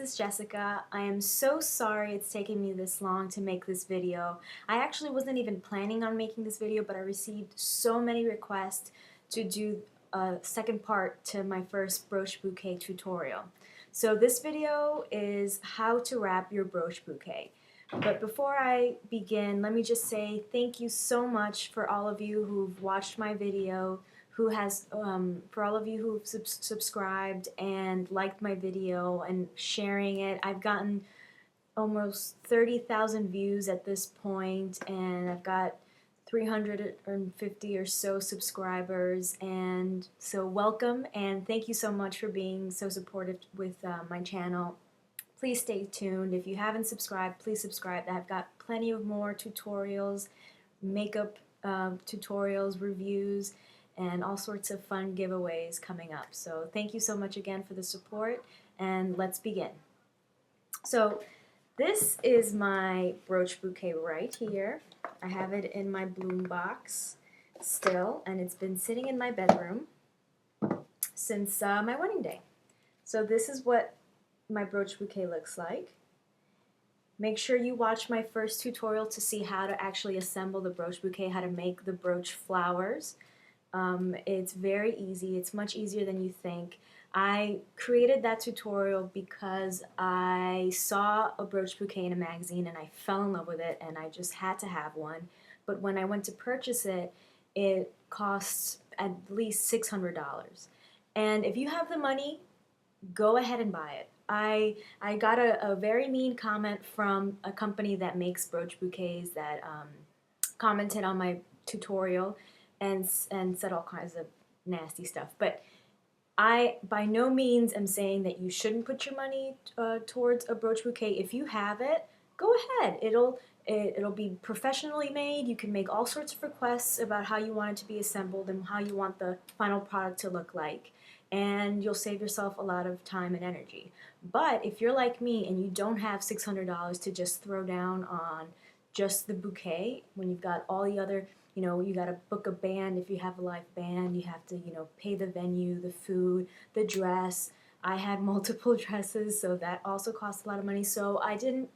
is Jessica. I am so sorry it's taking me this long to make this video. I actually wasn't even planning on making this video, but I received so many requests to do a second part to my first brooch bouquet tutorial. So this video is how to wrap your brooch bouquet. But before I begin, let me just say thank you so much for all of you who've watched my video, for all of you who've subscribed and liked my video and sharing it. I've gotten almost 30,000 views at this point, and I've got 350 or so subscribers, and so welcome and thank you so much for being so supportive with my channel. Please stay tuned. If you haven't subscribed, please subscribe. I've got plenty of more tutorials, makeup tutorials, reviews, and all sorts of fun giveaways coming up. So thank you so much again for the support, and let's begin. So this is my brooch bouquet right here. I have it in my bloom box still, and it's been sitting in my bedroom since my wedding day. So this is what my brooch bouquet looks like. Make sure you watch my first tutorial to see how to actually assemble the brooch bouquet, how to make the brooch flowers. It's very easy. It's much easier than you think. I created that tutorial because I saw a brooch bouquet in a magazine and I fell in love with it and I just had to have one. But when I went to purchase it, it costs at least $600. And if you have the money, go ahead and buy it. I got a very mean comment from a company that makes brooch bouquets that commented on my tutorial and said all kinds of nasty stuff. But I by no means am saying that you shouldn't put your money towards a brooch bouquet. If you have it, go ahead. It'll be professionally made. You can make all sorts of requests about how you want it to be assembled and how you want the final product to look like, and you'll save yourself a lot of time and energy. But if you're like me and you don't have $600 to just throw down on just the bouquet, when you've got all the other, you got to book a band if you have a live band, you have to, pay the venue, the food, the dress. I had multiple dresses, so that also cost a lot of money. So I didn't,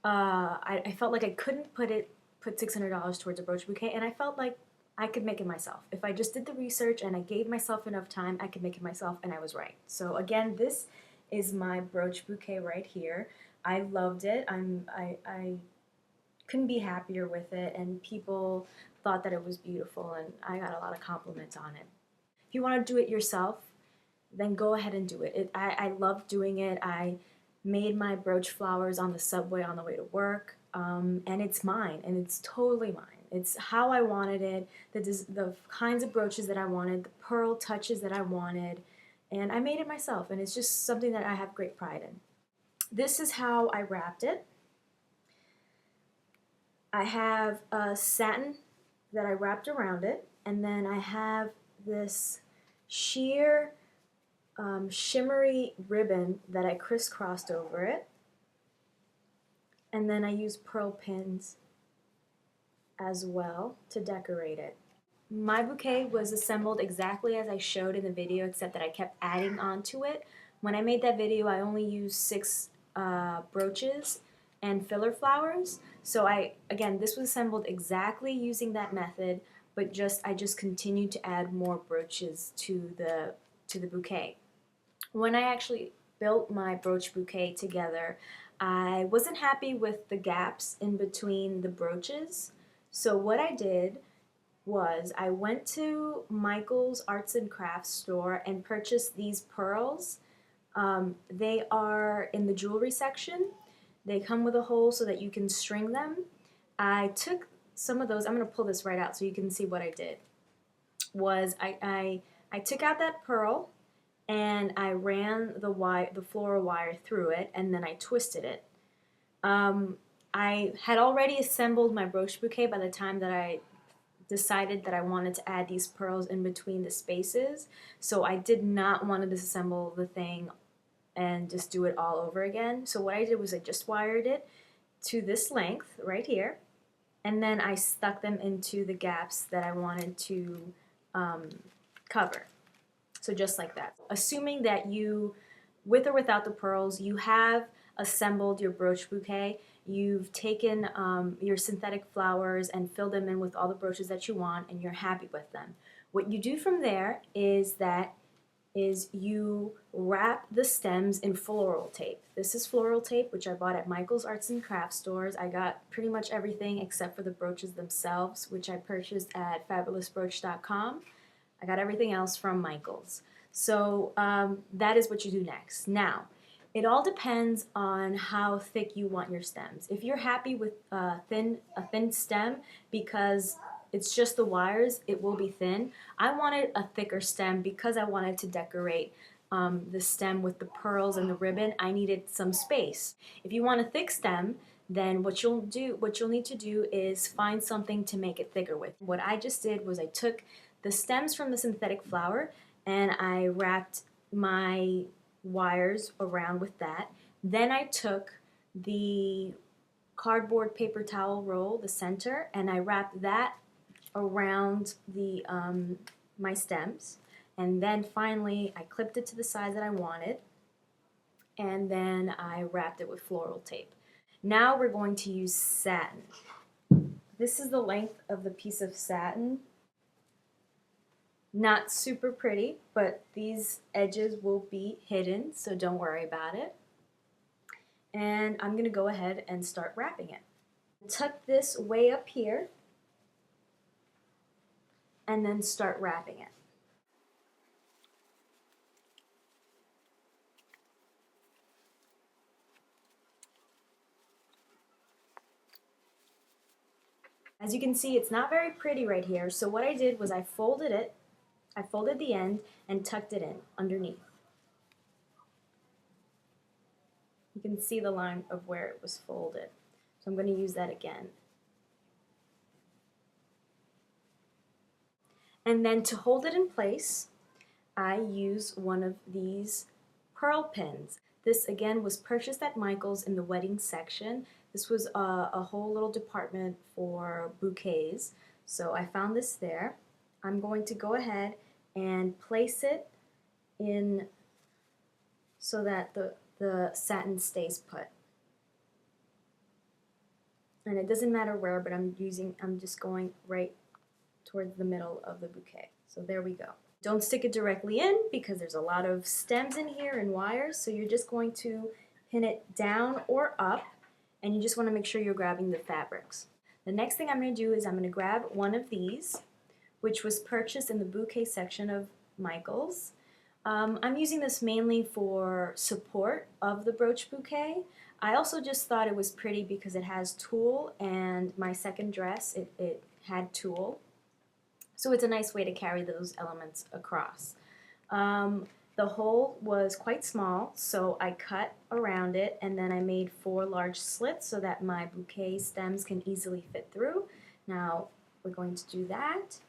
I felt like I couldn't put $600 towards a brooch bouquet, and I felt like I could make it myself. If I just did the research and I gave myself enough time, I could make it myself, and I was right. So again, this is my brooch bouquet right here. I loved it. I couldn't be happier with it, and people thought that it was beautiful, and I got a lot of compliments on it. If you want to do it yourself, then go ahead and do it. I love doing it. I made my brooch flowers on the subway on the way to work, and it's mine, and it's totally mine. It's how I wanted it, the kinds of brooches that I wanted, the pearl touches that I wanted, and I made it myself, and it's just something that I have great pride in. This is how I wrapped it. I have a satin that I wrapped around it, and then I have this sheer shimmery ribbon that I crisscrossed over it, and then I used pearl pins as well to decorate it. My bouquet was assembled exactly as I showed in the video, except that I kept adding on to it. When I made that video, I only used 6 brooches and filler flowers. So again, this was assembled exactly using that method, but I just continued to add more brooches to the bouquet. When I actually built my brooch bouquet together, I wasn't happy with the gaps in between the brooches. So what I did was I went to Michael's Arts and Crafts store and purchased these pearls. They are in the jewelry section. They come with a hole so that you can string them. I took some of those, I'm going to pull this right out so you can see what I did. I took out that pearl and I ran the floral wire through it, and then I twisted it. I had already assembled my brooch bouquet by the time that I decided that I wanted to add these pearls in between the spaces, so I did not want to disassemble the thing and just do it all over again. So what I did was I just wired it to this length right here, and then I stuck them into the gaps that I wanted to cover. So just like that. Assuming that you with or without the pearls, you have assembled your brooch bouquet. You've taken your synthetic flowers and filled them in with all the brooches that you want, and you're happy with them. What you do from there is you wrap the stems in floral tape. This is floral tape, which I bought at Michael's Arts and Crafts stores. I got pretty much everything except for the brooches themselves, which I purchased at fabulousbrooch.com. I got everything else from Michael's. So that is what you do next. Now, it all depends on how thick you want your stems. If you're happy with a thin stem because it's just the wires, it will be thin. I wanted a thicker stem because I wanted to decorate the stem with the pearls and the ribbon. I needed some space. If you want a thick stem, then what you'll need to do is find something to make it thicker with. What I just did was I took the stems from the synthetic flower and I wrapped my wires around with that. Then I took the cardboard paper towel roll, the center, and I wrapped that around the my stems, and then finally I clipped it to the size that I wanted, and then I wrapped it with floral tape. Now we're going to use satin. This is the length of the piece of satin. Not super pretty, but these edges will be hidden, so don't worry about it. And I'm going to go ahead and start wrapping it. Tuck this way up here and then start wrapping it. As you can see, it's not very pretty right here, so what I did was I folded the end and tucked it in underneath. You can see the line of where it was folded. So I'm going to use that again. And then to hold it in place, I use one of these pearl pins. This again was purchased at Michael's in the wedding section. This was a whole little department for bouquets. So I found this there. I'm going to go ahead and place it in so that the satin stays put. And it doesn't matter where, but I'm just going right towards the middle of the bouquet. So there we go. Don't stick it directly in because there's a lot of stems in here and wires, so you're just going to pin it down or up, and you just want to make sure you're grabbing the fabrics. The next thing I'm going to do is I'm going to grab one of these, which was purchased in the bouquet section of Michael's. I'm using this mainly for support of the brooch bouquet. I also just thought it was pretty because it has tulle, and my second dress, it had tulle. So it's a nice way to carry those elements across. The hole was quite small, so I cut around it and then I made 4 large slits so that my bouquet stems can easily fit through. Now we're going to do that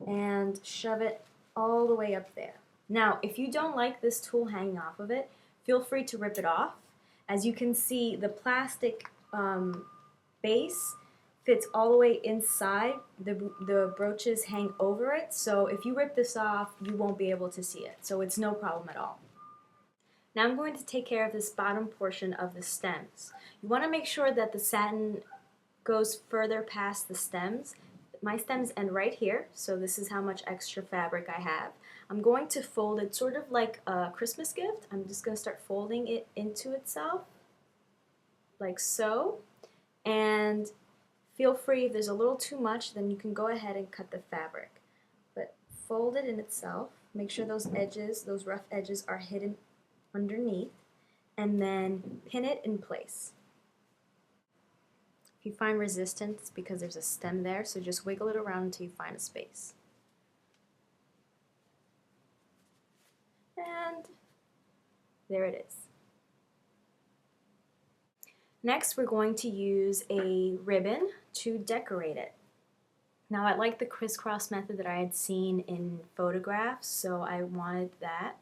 and shove it all the way up there. Now if you don't like this tulle hanging off of it, feel free to rip it off. As you can see, the plastic base fits all the way inside. The brooches hang over it, so if you rip this off, you won't be able to see it. So it's no problem at all. Now I'm going to take care of this bottom portion of the stems. You want to make sure that the satin goes further past the stems. My stems end right here, so this is how much extra fabric I have. I'm going to fold it sort of like a Christmas gift. I'm just going to start folding it into itself, like so. And feel free, if there's a little too much, then you can go ahead and cut the fabric. But fold it in itself. Make sure those edges, those rough edges, are hidden underneath. And then pin it in place. If you find resistance, it's because there's a stem there, so just wiggle it around until you find a space. And there it is. Next, we're going to use a ribbon to decorate it. Now, I like the crisscross method that I had seen in photographs, so I wanted that.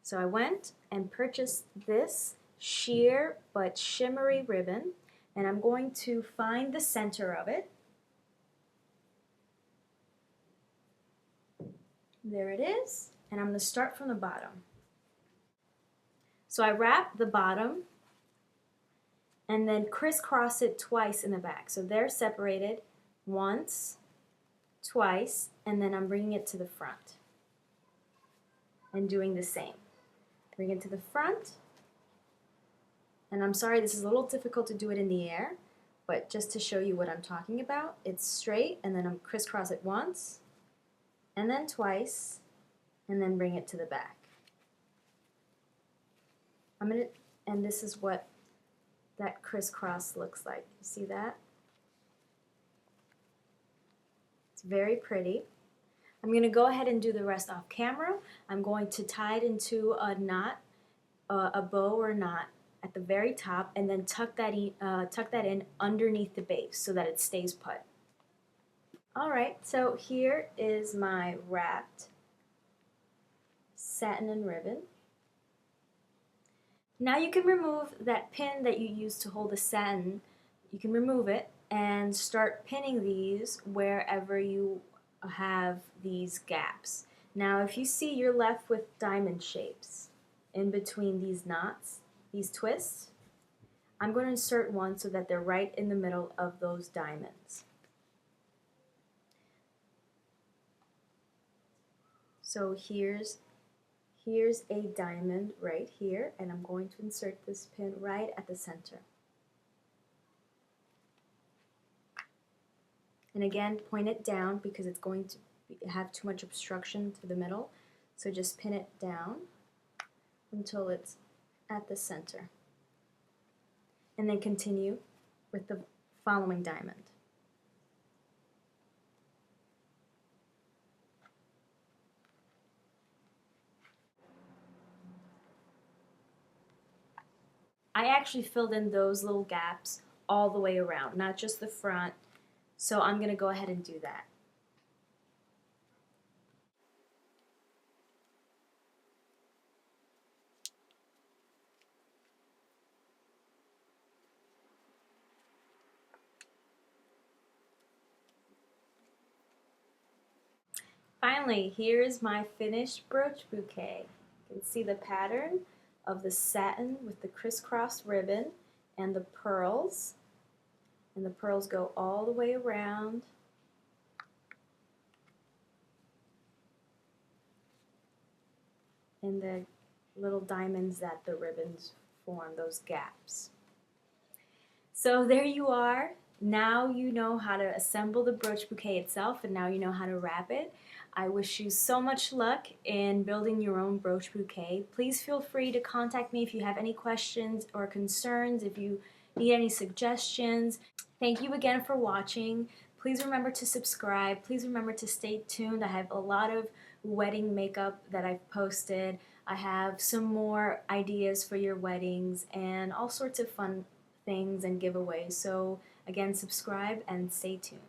So I went and purchased this sheer but shimmery ribbon, and I'm going to find the center of it. There it is, and I'm going to start from the bottom. So I wrap the bottom and then crisscross it twice in the back. So they're separated once, twice, and then I'm bringing it to the front and doing the same. Bring it to the front, and I'm sorry this is a little difficult to do it in the air, but just to show you what I'm talking about, it's straight and then I'm crisscross it once and then twice and then bring it to the back. And this is what that crisscross looks like. You see that? It's very pretty. I'm going to go ahead and do the rest off camera. I'm going to tie it into a knot, a bow or knot at the very top, and then tuck that in underneath the base so that it stays put. Alright, so here is my wrapped satin and ribbon. Now you can remove that pin that you used to hold the satin. You can remove it and start pinning these wherever you have these gaps. Now if you see, you're left with diamond shapes in between these knots, these twists. I'm going to insert one so that they're right in the middle of those diamonds. So here's a diamond right here, and I'm going to insert this pin right at the center. And again, point it down because it's going to have too much obstruction to the middle. So just pin it down until it's at the center. And then continue with the following diamond. I actually filled in those little gaps all the way around, not just the front. So I'm going to go ahead and do that. Finally, here's my finished brooch bouquet. You can see the pattern of the satin with the crisscross ribbon and the pearls. And the pearls go all the way around. And the little diamonds that the ribbons form, those gaps. So there you are. Now you know how to assemble the brooch bouquet itself, and now you know how to wrap it. I wish you so much luck in building your own brooch bouquet. Please feel free to contact me if you have any questions or concerns, if you need any suggestions. Thank you again for watching. Please remember to subscribe. Please remember to stay tuned. I have a lot of wedding makeup that I've posted. I have some more ideas for your weddings and all sorts of fun things and giveaways. So again, subscribe and stay tuned.